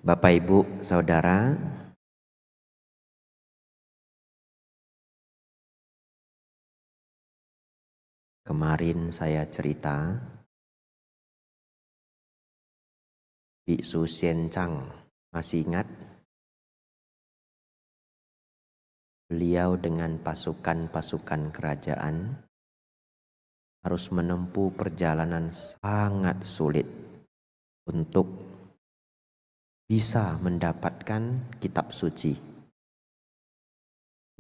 Bapak Ibu Saudara, kemarin saya cerita Biksu Xianchang, masih ingat? Beliau dengan pasukan-pasukan kerajaan harus menempuh perjalanan sangat sulit untuk bisa mendapatkan kitab suci.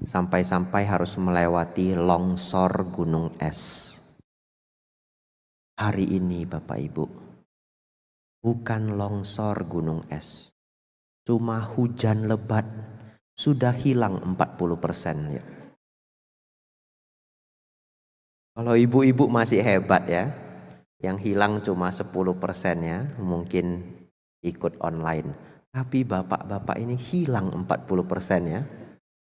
Sampai-sampai harus melewati longsor gunung es. Hari ini Bapak Ibu, bukan longsor gunung es, cuma hujan lebat sudah hilang 40% ya. Kalau ibu-ibu masih hebat ya, yang hilang cuma 10% ya, mungkin ikut online. Tapi bapak-bapak ini hilang 40% ya.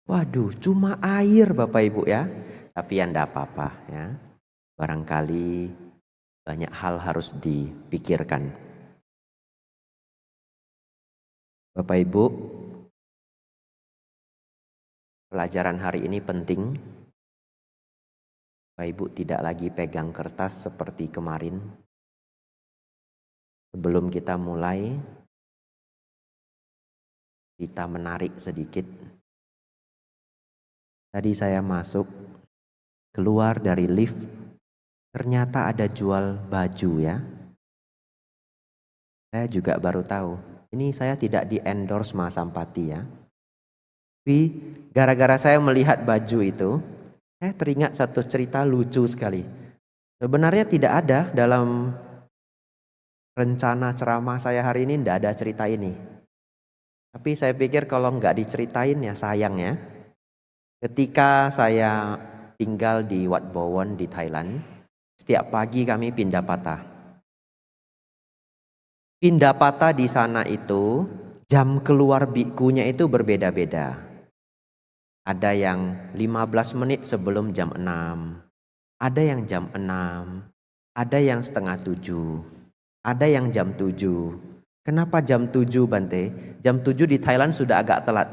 Waduh, cuma air Bapak Ibu ya. Tapi ya enggak apa-apa ya. Barangkali banyak hal harus dipikirkan. Bapak Ibu, pelajaran hari ini penting. Bapak Ibu tidak lagi pegang kertas seperti kemarin. Sebelum kita mulai, kita menarik sedikit. Tadi saya masuk, keluar dari lift, ternyata ada jual baju ya. Saya juga baru tahu, ini saya tidak di endorse Mas Sampati ya. Tapi gara-gara saya melihat baju itu, saya teringat satu cerita lucu sekali. Sebenarnya tidak ada dalam rencana ceramah saya hari ini, tidak ada cerita ini. Tapi saya pikir kalau nggak diceritain ya sayang ya. Ketika saya tinggal di Wat Bowon di Thailand, setiap pagi kami pindah patah. Pindah patah di sana itu jam keluar bikunya itu berbeda-beda. Ada yang 15 menit sebelum jam 6, ada yang jam 6, ada yang setengah 7, ada yang jam 7. Kenapa jam 7 Bante? Jam 7 di Thailand sudah agak telat.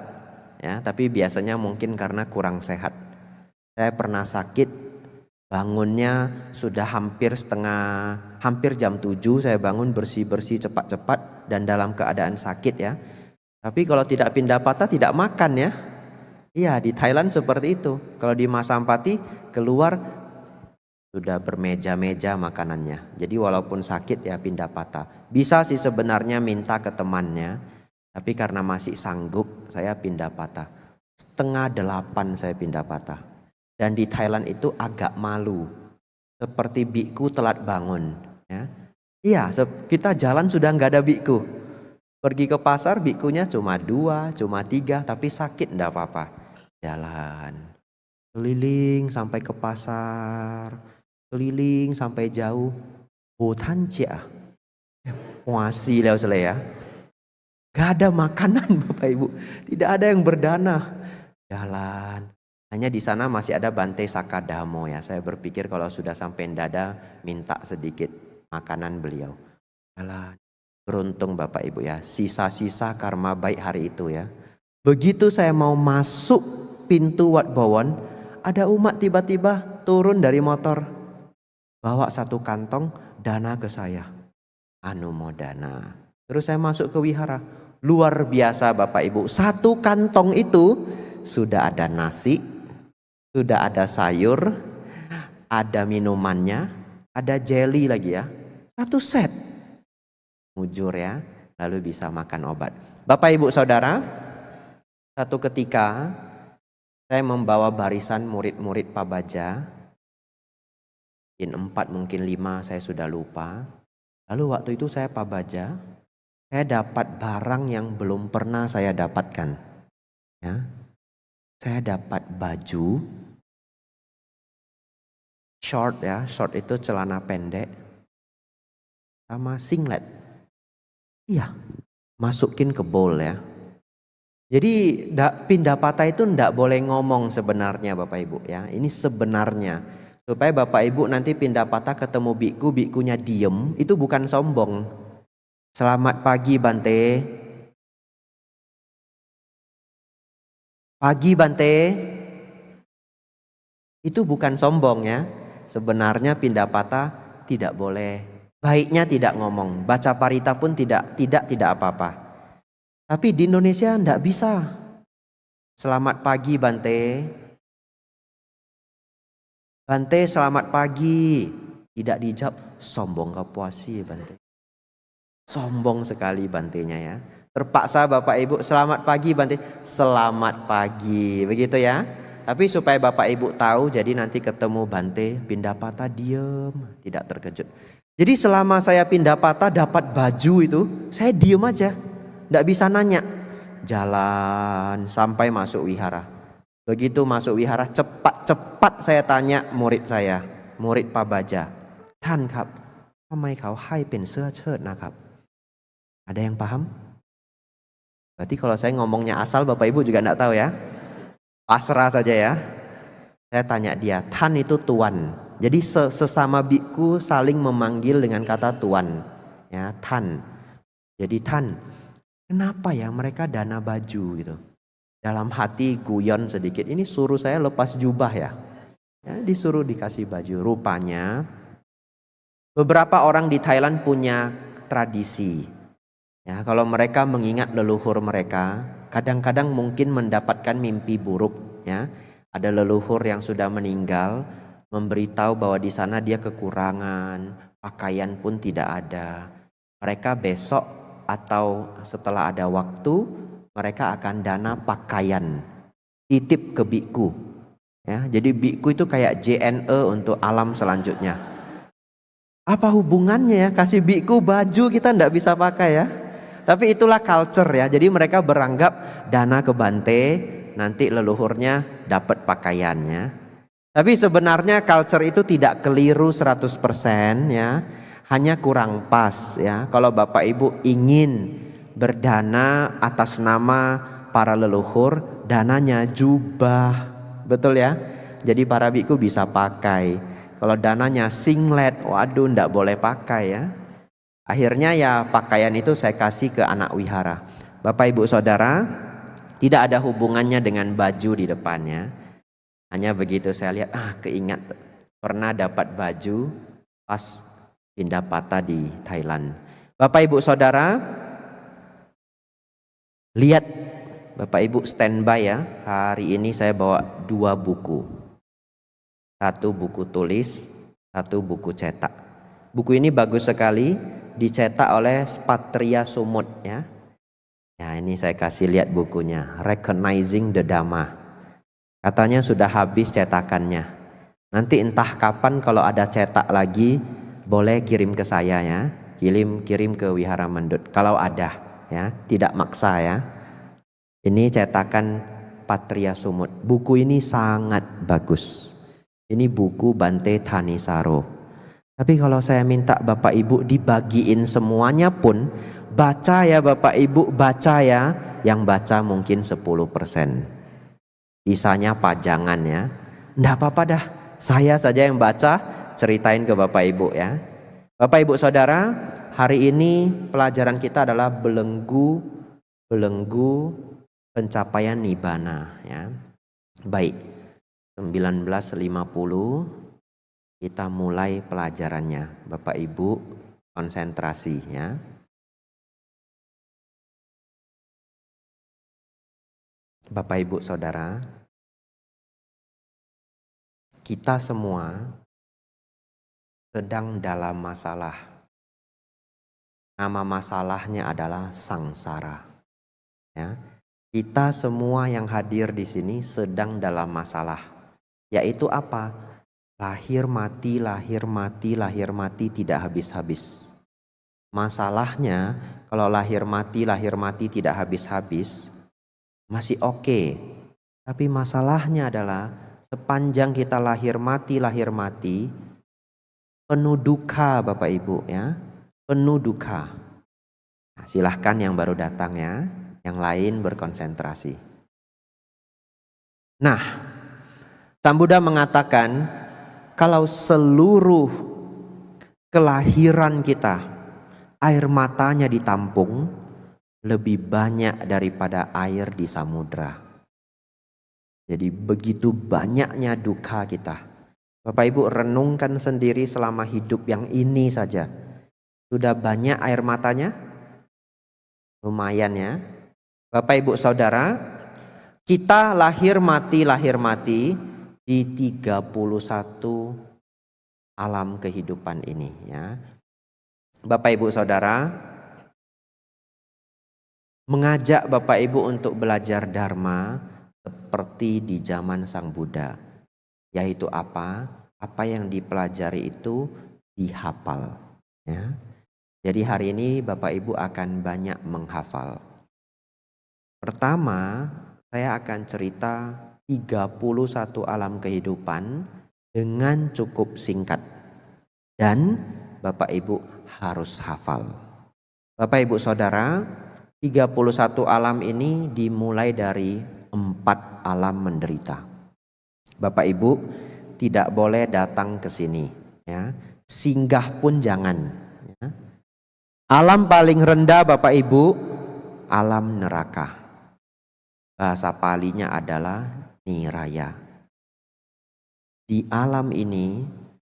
Ya, tapi biasanya mungkin karena kurang sehat. Saya pernah sakit, bangunnya sudah hampir jam 7 saya bangun bersih-bersih cepat-cepat dan dalam keadaan sakit ya. Tapi kalau tidak pindah patah tidak makan ya. Iya, di Thailand seperti itu. Kalau di Mas Sampati keluar sudah bermeja-meja makanannya. Jadi walaupun sakit ya pindah patah. Bisa sih sebenarnya minta ke temannya. Tapi karena masih sanggup saya pindah patah. 7:30 saya pindah patah. Dan di Thailand itu agak malu. Seperti biku telat bangun. Ya. Iya, kita jalan sudah nggak ada biku. Pergi ke pasar bikunya cuma 2, cuma 3. Tapi sakit nggak apa-apa. Jalan. Keliling sampai ke pasar. Keliling sampai jauh. Hutan Cia. Muasi leo ya. Gak ada makanan Bapak Ibu, tidak ada yang berdana. Jalan, hanya di sana masih ada Bante Sakadamo ya. Saya berpikir kalau sudah sampai Ndada minta sedikit makanan beliau. Jalan, beruntung Bapak Ibu ya, sisa-sisa karma baik hari itu ya. Begitu saya mau masuk pintu Wat Bowon, ada umat tiba-tiba turun dari motor, bawa 1 kantong dana ke saya. Anumodana. Terus saya masuk ke wihara. Luar biasa Bapak Ibu, 1 kantong itu sudah ada nasi, sudah ada sayur, ada minumannya, ada jelly lagi ya. 1 set. Mujur ya, lalu bisa makan obat. Bapak Ibu Saudara, satu ketika saya membawa barisan murid-murid Pabaja. Mungkin 4, mungkin 5, saya sudah lupa. Lalu waktu itu saya Pabaja, saya dapat barang yang belum pernah saya dapatkan. Ya. Saya dapat baju, short ya, short itu celana pendek, sama singlet. Iya, masukin ke bowl ya. Jadi pindah patah itu ndak boleh ngomong sebenarnya Bapak Ibu ya. Ini sebenarnya. Supaya Bapak Ibu nanti pindah patah ketemu bikunya diem, itu bukan sombong. Selamat pagi Bante. Pagi Bante. Itu bukan sombong ya. Sebenarnya Pindapata tidak boleh. Baiknya tidak ngomong. Baca parita pun tidak apa-apa. Tapi di Indonesia tidak bisa. Selamat pagi Bante. Bante selamat pagi. Tidak dijawab. Sombong kapuasi Bante. Sombong sekali Bantenya ya. Terpaksa Bapak Ibu selamat pagi Bante. Selamat pagi. Begitu ya. Tapi supaya Bapak Ibu tahu, jadi nanti ketemu Bante, Pindapata diem, tidak terkejut. Jadi selama saya Pindapata dapat baju itu, saya diem aja, tidak bisa nanya. Jalan sampai masuk wihara. Begitu masuk wihara, cepat saya tanya murid saya, murid Pak Baja.ท่านครับทำไมเขาให้เป็นเสื้อเชิ้ตนะครับ? Ada yang paham? Berarti kalau saya ngomongnya asal Bapak Ibu juga tidak tahu ya. Pasrah saja ya. Saya tanya dia, Tan itu tuan. Jadi sesama biku saling memanggil dengan kata tuan. Ya, Tan. Jadi Tan, kenapa ya mereka dana baju gitu? Dalam hati guyon sedikit. Ini suruh saya lepas jubah ya. Disuruh dikasih baju. Rupanya beberapa orang di Thailand punya tradisi. Ya, kalau mereka mengingat leluhur mereka, kadang-kadang mungkin mendapatkan mimpi buruk ya. Ada leluhur yang sudah meninggal memberitahu bahwa di sana dia kekurangan, pakaian pun tidak ada. Mereka besok atau setelah ada waktu, mereka akan dana pakaian, titip ke biku. Ya, jadi biku itu kayak JNE untuk alam selanjutnya. Apa hubungannya ya, kasih biku baju kita tidak bisa pakai ya. Tapi itulah culture ya. Jadi mereka beranggap dana ke Bante, nanti leluhurnya dapat pakaiannya. Tapi sebenarnya culture itu tidak keliru 100% ya. Hanya kurang pas ya. Kalau Bapak Ibu ingin berdana atas nama para leluhur, dananya jubah. Betul ya? Jadi para biku bisa pakai. Kalau dananya singlet, waduh ndak boleh pakai ya. Akhirnya ya pakaian itu saya kasih ke anak wihara. Bapak Ibu Saudara, tidak ada hubungannya dengan baju di depannya. Hanya begitu saya lihat, keingat pernah dapat baju pas Pindapata di Thailand. Bapak Ibu Saudara, lihat Bapak Ibu standby ya. Hari ini saya bawa 2 buku. 1 buku tulis, 1 buku cetak. Buku ini bagus sekali. Dicetak oleh Patria Sumut ya. Ya ini saya kasih lihat bukunya, Recognizing the Dhamma. Katanya sudah habis cetakannya. Nanti entah kapan kalau ada cetak lagi boleh kirim ke saya ya. Kirim ke Wihara Mendut kalau ada ya, tidak maksa ya. Ini cetakan Patria Sumut. Buku ini sangat bagus. Ini buku Bante Thanisaro. Tapi kalau saya minta Bapak Ibu dibagiin semuanya pun, baca ya Bapak Ibu, baca ya. Yang baca mungkin 10%. Sisanya pajangan ya. Nggak apa-apa dah, saya saja yang baca, ceritain ke Bapak Ibu ya. Bapak Ibu Saudara, hari ini pelajaran kita adalah belenggu pencapaian Nibbana ya. Baik, 19.50 kita mulai pelajarannya. Bapak Ibu konsentrasi ya. Bapak Ibu Saudara, kita semua sedang dalam masalah. Nama masalahnya adalah sangsara. Ya. Kita semua yang hadir di sini sedang dalam masalah. Yaitu apa? Lahir mati, lahir mati, lahir mati tidak habis-habis. Masalahnya kalau lahir mati tidak habis-habis masih oke. Tapi masalahnya adalah sepanjang kita lahir mati penuh duka Bapak Ibu ya. Penuh duka. Nah, silahkan yang baru datang ya. Yang lain berkonsentrasi. Nah, Sang Buddha mengatakan kalau seluruh kelahiran kita air matanya ditampung lebih banyak daripada air di samudra. Jadi begitu banyaknya duka kita. Bapak Ibu renungkan sendiri selama hidup yang ini saja. Sudah banyak air matanya? Lumayan ya. Bapak Ibu Saudara, kita lahir mati di 31 alam kehidupan ini ya. Bapak Ibu Saudara, mengajak Bapak Ibu untuk belajar Dharma seperti di zaman Sang Buddha. Yaitu apa? Apa yang dipelajari itu dihafal ya. Jadi hari ini Bapak Ibu akan banyak menghafal. Pertama, saya akan cerita 31 alam kehidupan dengan cukup singkat. Dan Bapak Ibu harus hafal. Bapak Ibu Saudara, 31 alam ini dimulai dari 4 alam menderita. Bapak Ibu tidak boleh datang ke sini ya. Singgah pun jangan ya. Alam paling rendah Bapak Ibu, alam neraka. Bahasa Palinya adalah niraya. Di alam ini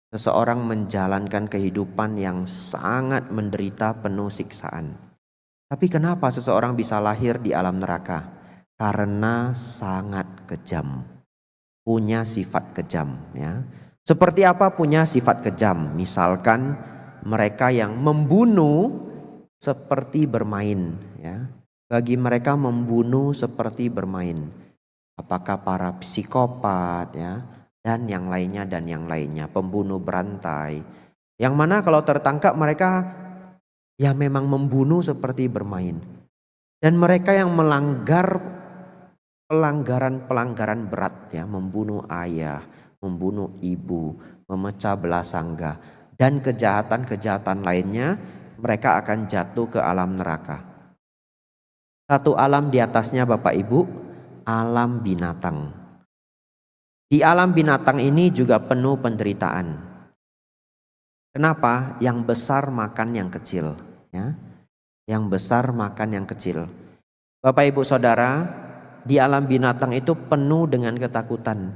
seseorang menjalankan kehidupan yang sangat menderita, penuh siksaan. Tapi kenapa seseorang bisa lahir di alam neraka? Karena sangat kejam. Punya sifat kejam ya. Seperti apa punya sifat kejam? Misalkan mereka yang membunuh seperti bermain ya. Bagi mereka membunuh seperti bermain. Apakah para psikopat ya, dan yang lainnya, pembunuh berantai. Yang mana kalau tertangkap mereka ya memang membunuh seperti bermain. Dan mereka yang melanggar pelanggaran berat ya, membunuh ayah, membunuh ibu, memecah belah sangga dan kejahatan-kejahatan lainnya, mereka akan jatuh ke alam neraka. Satu alam di atasnya Bapak Ibu, alam binatang. Di alam binatang ini juga penuh penderitaan. Kenapa? Yang besar makan yang kecil ya. Yang besar makan yang kecil. Bapak Ibu Saudara, di alam binatang itu penuh dengan ketakutan.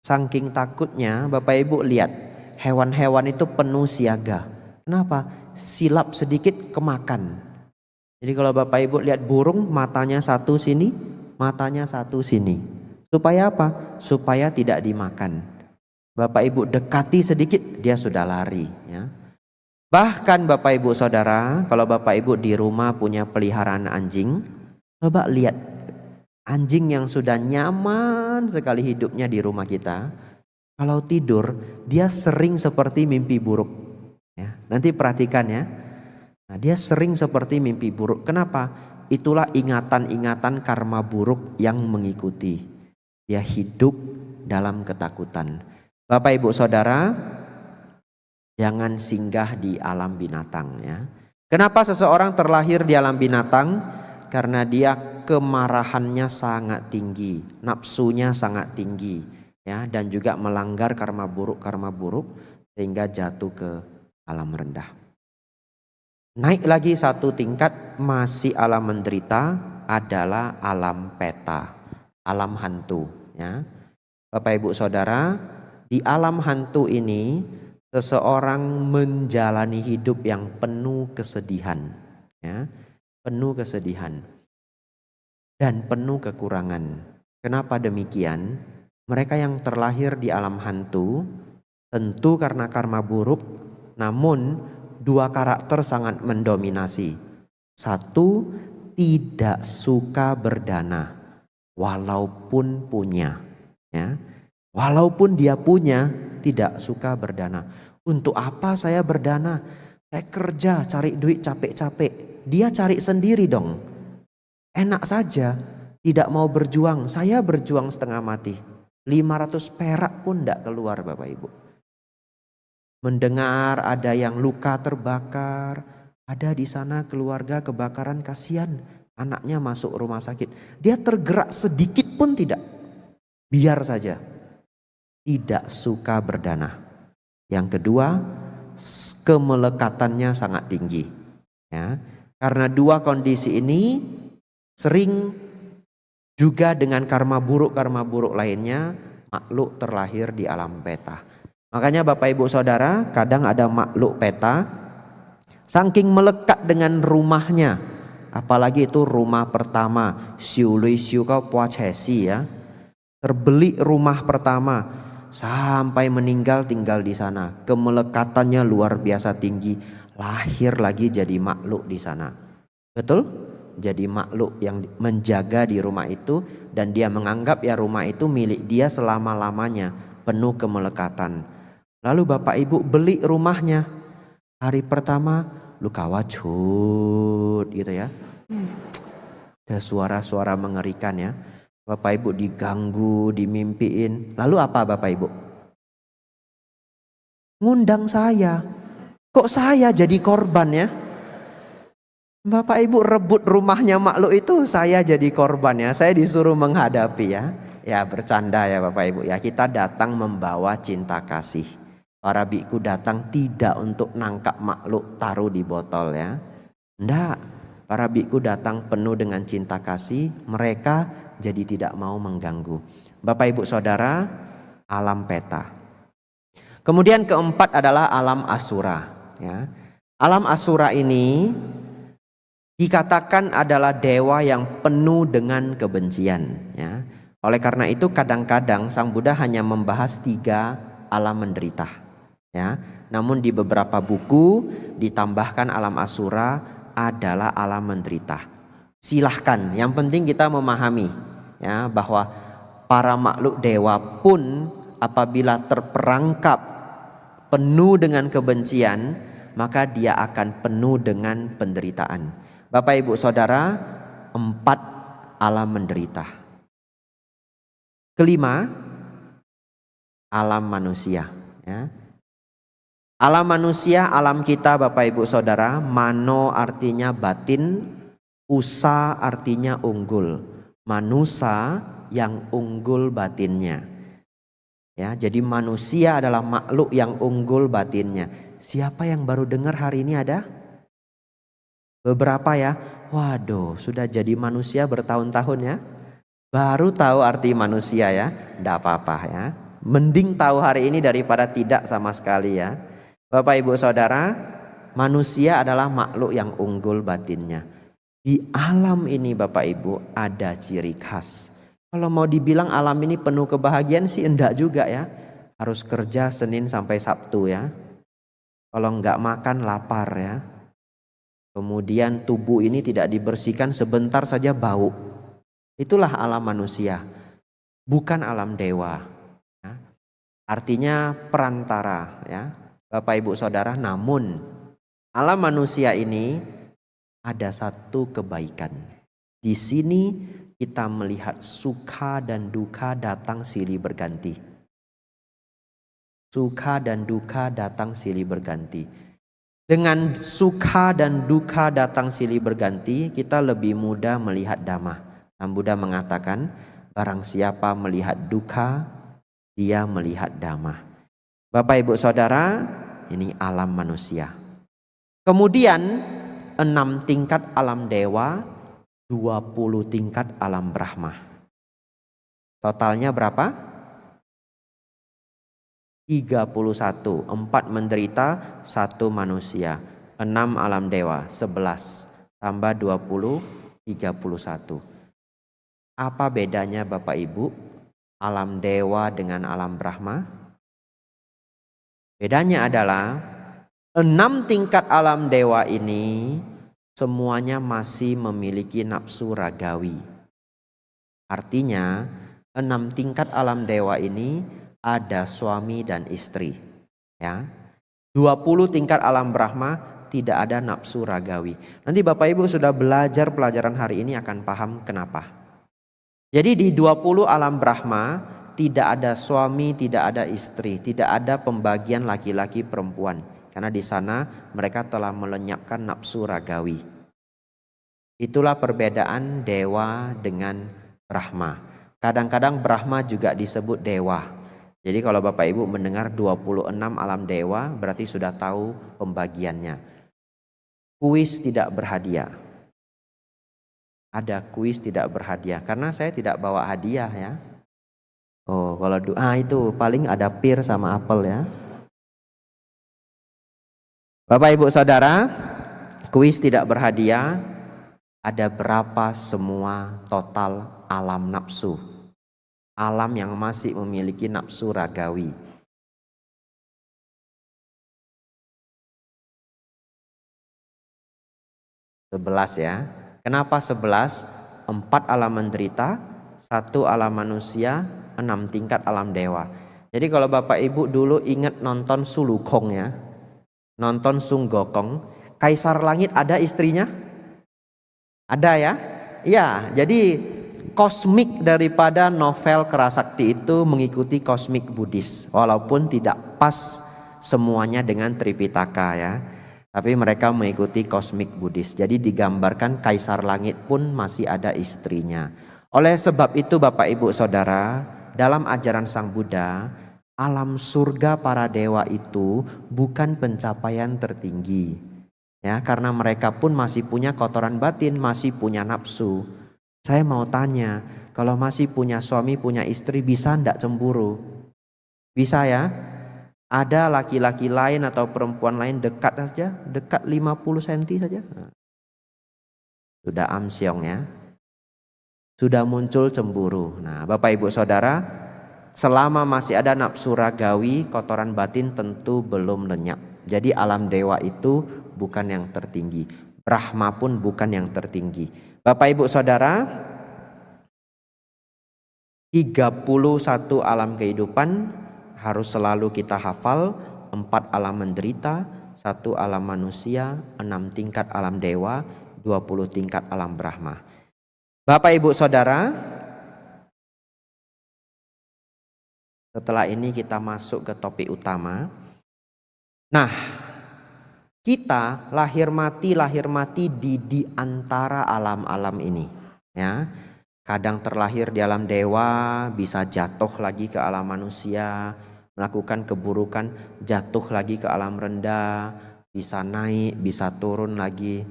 Saking takutnya Bapak Ibu lihat, hewan-hewan itu penuh siaga. Kenapa? Silap sedikit kemakan. Jadi kalau Bapak Ibu lihat burung, matanya satu sini, matanya satu sini. Supaya apa? Supaya tidak dimakan. Bapak Ibu dekati sedikit, dia sudah lari ya. Bahkan Bapak Ibu Saudara, kalau Bapak Ibu di rumah punya peliharaan anjing, coba lihat anjing yang sudah nyaman sekali hidupnya di rumah kita, kalau tidur dia sering seperti mimpi buruk ya. Nanti perhatikan ya. Nah, dia sering seperti mimpi buruk. Kenapa? Itulah ingatan-ingatan karma buruk yang mengikuti. Dia hidup dalam ketakutan. Bapak Ibu Saudara, jangan singgah di alam binatang ya. Kenapa seseorang terlahir di alam binatang? Karena dia kemarahannya sangat tinggi, nafsunya sangat tinggi ya, dan juga melanggar karma buruk sehingga jatuh ke alam rendah. Naik lagi satu tingkat, masih alam menderita, adalah alam peta, alam hantu ya. Bapak Ibu Saudara, di alam hantu ini seseorang menjalani hidup yang penuh kesedihan ya. Penuh kesedihan dan penuh kekurangan. Kenapa demikian? Mereka yang terlahir di alam hantu tentu karena karma buruk, namun dua karakter sangat mendominasi. Satu, tidak suka berdana walaupun punya ya. Walaupun dia punya, tidak suka berdana. Untuk apa saya berdana? Saya kerja cari duit capek-capek. Dia cari sendiri dong. Enak saja, tidak mau berjuang. Saya berjuang setengah mati. 500 perak pun tidak keluar Bapak Ibu. Mendengar ada yang luka terbakar, ada di sana keluarga kebakaran, kasihan anaknya masuk rumah sakit. Dia tergerak sedikit pun tidak. Biar saja. Tidak suka berdana. Yang kedua, kemelekatannya sangat tinggi. Ya. Karena dua kondisi ini sering Juga dengan karma buruk lainnya, makhluk terlahir di alam peta. Makanya Bapak Ibu Saudara, kadang ada makhluk peta, saking melekat dengan rumahnya, apalagi itu rumah pertama, siu lui siu kau pua cesi ya, terbeli rumah pertama, sampai meninggal tinggal di sana, kemelekatannya luar biasa tinggi, lahir lagi jadi makhluk di sana. Betul? Jadi makhluk yang menjaga di rumah itu, dan dia menganggap ya rumah itu milik dia selama-lamanya, penuh kemelekatan. Lalu Bapak Ibu beli rumahnya, hari pertama luka wacut gitu ya. Ada suara-suara mengerikan ya. Bapak Ibu diganggu, dimimpiin. Lalu apa Bapak Ibu? Ngundang saya. Kok saya jadi korban ya? Bapak Ibu rebut rumahnya makhluk itu, saya jadi korban ya. Saya disuruh menghadapi ya. Ya bercanda ya Bapak Ibu ya. Kita datang membawa cinta kasih. Para biku datang tidak untuk nangkap makhluk taruh di botol ya. Enggak. Para biku datang penuh dengan cinta kasih. Mereka jadi tidak mau mengganggu. Bapak Ibu Saudara, alam peta. Kemudian keempat adalah alam asura ya. Alam asura ini dikatakan adalah dewa yang penuh dengan kebencian ya. Oleh karena itu kadang-kadang Sang Buddha hanya membahas 3 alam menderita ya. Namun di beberapa buku ditambahkan alam asura adalah alam menderita. Silahkan, yang penting kita memahami ya, bahwa para makhluk dewa pun apabila terperangkap penuh dengan kebencian, maka dia akan penuh dengan penderitaan. Bapak Ibu Saudara, 4 alam menderita. Kelima, alam manusia ya. Alam manusia, alam kita Bapak Ibu Saudara, mano artinya batin, usa artinya unggul. Manusia yang unggul batinnya. Ya, jadi manusia adalah makhluk yang unggul batinnya. Siapa yang baru dengar hari ini ada? Beberapa ya. Waduh, sudah jadi manusia bertahun-tahun ya. Baru tahu arti manusia ya. Tidak apa-apa ya. Mending tahu hari ini daripada tidak sama sekali ya. Bapak Ibu Saudara, manusia adalah makhluk yang unggul batinnya. Di alam ini Bapak Ibu ada ciri khas. Kalau mau dibilang alam ini penuh kebahagiaan sih enggak juga ya. Harus kerja Senin sampai Sabtu ya. Kalau enggak makan lapar ya. Kemudian tubuh ini tidak dibersihkan sebentar saja bau. Itulah alam manusia, bukan alam dewa ya. Artinya perantara ya Bapak Ibu Saudara. Namun alam manusia ini ada satu kebaikan. Di sini kita melihat suka dan duka datang silih berganti. Suka dan duka datang silih berganti. Dengan suka dan duka datang silih berganti, kita lebih mudah melihat dhamma. Sang Buddha mengatakan, barang siapa melihat duka, dia melihat dhamma. Bapak Ibu Saudara, ini alam manusia. Kemudian 6 tingkat alam dewa, 20 tingkat alam Brahma. Totalnya berapa? 31, 4 menderita, 1 manusia, 6 alam dewa, 11 tambah 20, 31. Apa bedanya Bapak Ibu alam dewa dengan alam Brahma? Bedanya adalah 6 tingkat alam dewa ini semuanya masih memiliki nafsu ragawi. Artinya 6 tingkat alam dewa ini ada suami dan istri ya. 20 tingkat alam Brahma tidak ada nafsu ragawi. Nanti Bapak Ibu sudah belajar pelajaran hari ini akan paham kenapa. Jadi di 20 alam Brahma tidak ada suami, tidak ada istri, tidak ada pembagian laki-laki perempuan, karena di sana mereka telah melenyapkan nafsu ragawi. Itulah perbedaan dewa dengan Brahma. Kadang-kadang Brahma juga disebut dewa. Jadi kalau Bapak Ibu mendengar 26 alam dewa berarti sudah tahu pembagiannya. Kuis tidak berhadiah. ada kuis tidak berhadiah. Karena saya tidak bawa hadiah ya. Oh, kalau itu paling ada pir sama apel ya. Bapak Ibu Saudara, kuis tidak berhadiah. Ada berapa semua total alam nafsu? Alam yang masih memiliki nafsu ragawi. Sebelas ya. Kenapa 11? 4 alam menderita, 1 alam manusia, 6 tingkat alam dewa. Jadi kalau Bapak Ibu dulu ingat nonton Sulukong ya, nonton Sung Gokong, Kaisar Langit ada istrinya? Ada ya? Iya, jadi kosmik daripada novel Kerasakti itu mengikuti kosmik Buddhis, walaupun tidak pas semuanya dengan Tripitaka ya. Tapi mereka mengikuti kosmik Buddhis. Jadi digambarkan Kaisar Langit pun masih ada istrinya. Oleh sebab itu Bapak Ibu Saudara, dalam ajaran Sang Buddha, alam surga para dewa itu bukan pencapaian tertinggi. Ya, karena mereka pun masih punya kotoran batin, masih punya nafsu. Saya mau tanya, kalau masih punya suami, punya istri, bisa enggak cemburu? Bisa ya? Ada laki-laki lain atau perempuan lain dekat saja, dekat 50 cm saja. Sudah amsyong ya. Sudah muncul cemburu. Nah, Bapak Ibu Saudara, selama masih ada nafsu ragawi, kotoran batin tentu belum lenyap. Jadi alam dewa itu bukan yang tertinggi. Brahma pun bukan yang tertinggi. Bapak Ibu Saudara, 31 alam kehidupan harus selalu kita hafal. 4 alam menderita, 1 alam manusia, 6 tingkat alam dewa, 20 tingkat alam Brahma. Bapak Ibu Saudara, setelah ini kita masuk ke topik utama. Nah, kita lahir mati di antara alam-alam ini ya. Kadang terlahir di alam dewa, bisa jatuh lagi ke alam manusia, melakukan keburukan, jatuh lagi ke alam rendah, bisa naik, bisa turun lagi.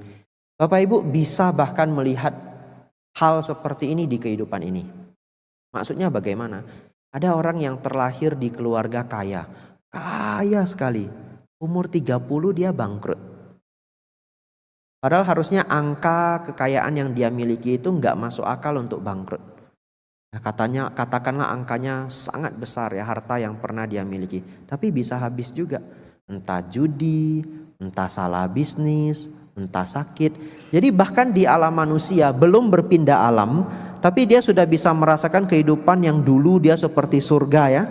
Bapak Ibu bisa bahkan melihat hal seperti ini di kehidupan ini. Maksudnya bagaimana? Ada orang yang terlahir di keluarga kaya, kaya sekali. Umur 30 dia bangkrut. Padahal harusnya angka kekayaan yang dia miliki itu nggak masuk akal untuk bangkrut. Nah, katakanlah angkanya sangat besar ya harta yang pernah dia miliki. Tapi bisa habis juga. Entah judi, entah salah bisnis, entah sakit. Jadi bahkan di alam manusia belum berpindah alam, tapi dia sudah bisa merasakan kehidupan yang dulu dia seperti surga ya.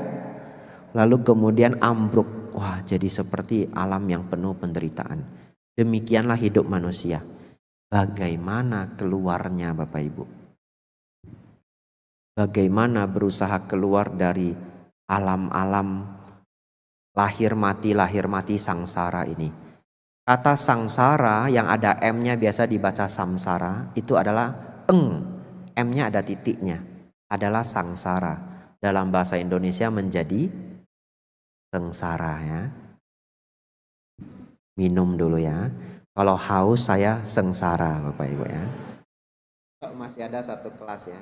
Lalu kemudian ambruk. Wah, jadi seperti alam yang penuh penderitaan. Demikianlah hidup manusia. Bagaimana keluarnya Bapak Ibu? Bagaimana berusaha keluar dari alam-alam lahir mati sangsara ini? Kata sangsara yang ada M-nya biasa dibaca samsara, itu adalah M-nya ada titiknya, adalah sangsara. Dalam bahasa Indonesia menjadi sengsara ya. Minum dulu ya. Kalau haus saya sengsara Bapak Ibu ya. Masih ada satu kelas ya.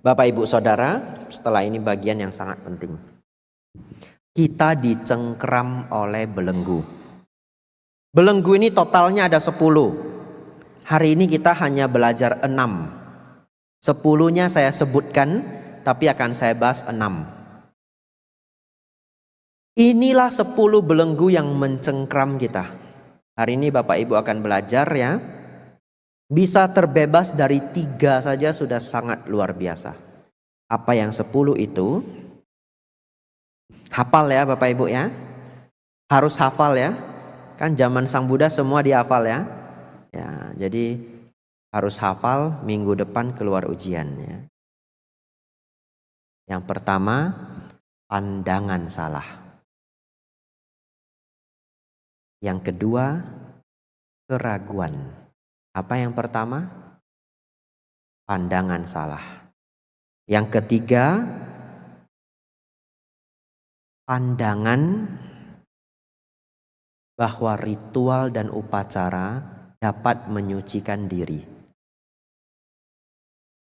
Bapak Ibu Saudara, setelah ini bagian yang sangat penting. Kita dicengkram oleh belenggu. Belenggu ini totalnya ada 10. Hari ini kita hanya belajar 6. 10-nya saya sebutkan, tapi akan saya bahas 6. Inilah 10 belenggu yang mencengkram kita. Hari ini Bapak Ibu akan belajar ya. Bisa terbebas dari 3 saja sudah sangat luar biasa. Apa yang 10 itu? Hafal ya Bapak Ibu ya. Harus hafal ya. Kan zaman Sang Buddha semua dihafal ya. Ya, jadi harus hafal, minggu depan keluar ujian ya. Yang pertama, pandangan salah. Yang kedua, keraguan. Apa yang pertama? Pandangan salah. Yang ketiga, pandangan bahwa ritual dan upacara dapat menyucikan diri.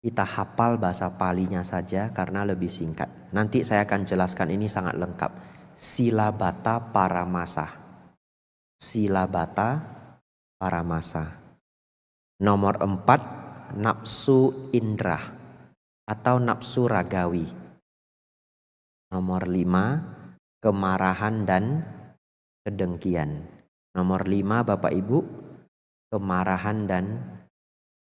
Kita hafal bahasa Palinya saja karena lebih singkat. Nanti saya akan jelaskan, ini sangat lengkap. Silabata Paramasa. Silabata Paramasa. Nomor 4, nafsu indra atau nafsu ragawi. Nomor 5, kemarahan dan kedengkian. Nomor 5 Bapak Ibu, kemarahan dan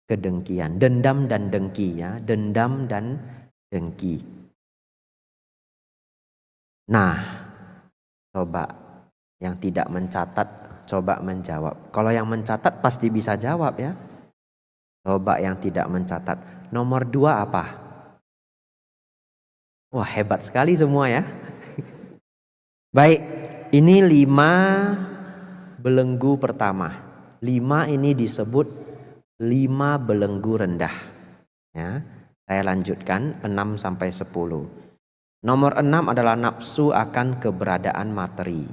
kedengkian. Dendam dan dengki ya, dendam dan dengki. Nah, coba yang tidak mencatat coba menjawab. Kalau yang mencatat pasti bisa jawab ya. Coba yang tidak mencatat. Nomor 2 apa? Wah, hebat sekali semua ya. Baik, ini 5 belenggu pertama. 5 ini disebut 5 belenggu rendah. Ya, saya lanjutkan 6 sampai 10. Nomor 6 adalah nafsu akan keberadaan materi.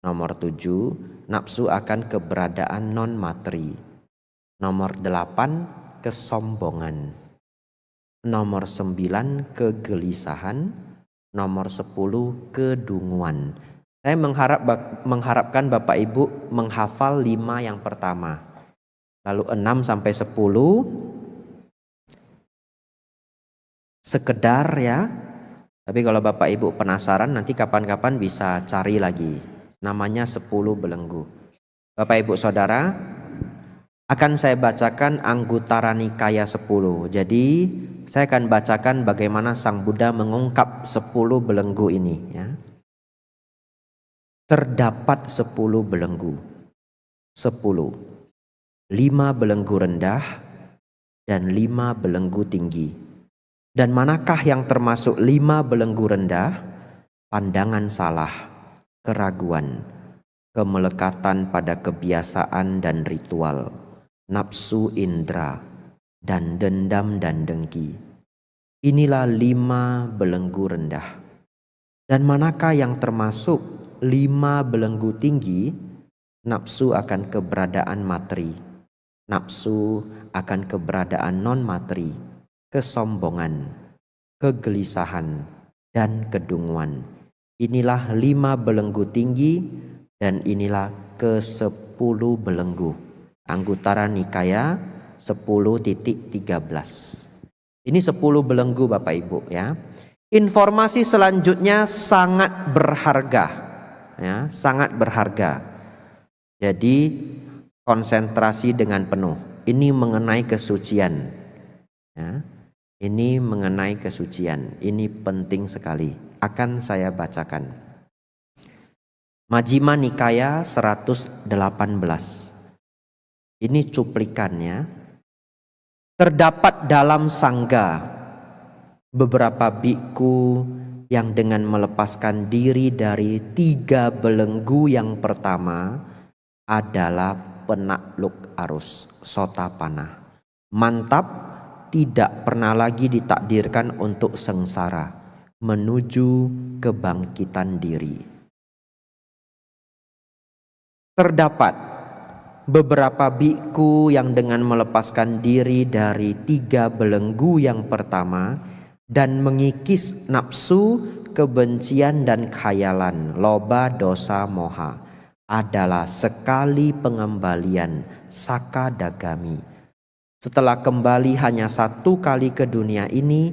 Nomor 7, nafsu akan keberadaan non materi. Nomor 8, kesombongan. Nomor 9, kegelisahan. Nomor 10, kedunguan. Saya mengharapkan Bapak Ibu menghafal 5 yang pertama. Lalu 6 sampai 10 sekedar ya. Tapi kalau Bapak Ibu penasaran nanti kapan-kapan bisa cari lagi. Namanya 10 belenggu. Bapak Ibu Saudara, akan saya bacakan Anggutara Nikaya 10. Jadi saya akan bacakan bagaimana Sang Buddha mengungkap 10 belenggu ini ya. Terdapat 10 belenggu. 10. 5 belenggu rendah dan 5 belenggu tinggi. Dan manakah yang termasuk 5 belenggu rendah? Pandangan salah, keraguan, kemelekatan pada kebiasaan dan ritual, nafsu indra, dan dendam dan dengki. Inilah 5 belenggu rendah. Dan manakah yang termasuk 5 belenggu tinggi? Nafsu akan keberadaan materi, nafsu akan keberadaan non materi, kesombongan, kegelisahan, dan kedunguan. Inilah 5 belenggu tinggi dan inilah ke-10 belenggu. Anggutara Nikaya 10.13. Ini 10 belenggu Bapak Ibu ya. Informasi selanjutnya sangat berharga ya, sangat berharga. Jadi konsentrasi dengan penuh. Ini mengenai kesucian ya. Ini mengenai kesucian. Ini penting sekali. Akan saya bacakan. Majjhima Nikaya 118. Ini cuplikannya. Terdapat dalam sangga beberapa biku yang dengan melepaskan diri dari 3 belenggu yang pertama adalah penakluk arus Sotapanna. Mantap, tidak pernah lagi ditakdirkan untuk sengsara, menuju kebangkitan diri. Terdapat beberapa biku yang dengan melepaskan diri dari 3 belenggu yang pertama dan mengikis nafsu, kebencian dan khayalan, loba, dosa, moha adalah sekali pengembalian sakadagami. Setelah kembali hanya 1 kali ke dunia ini,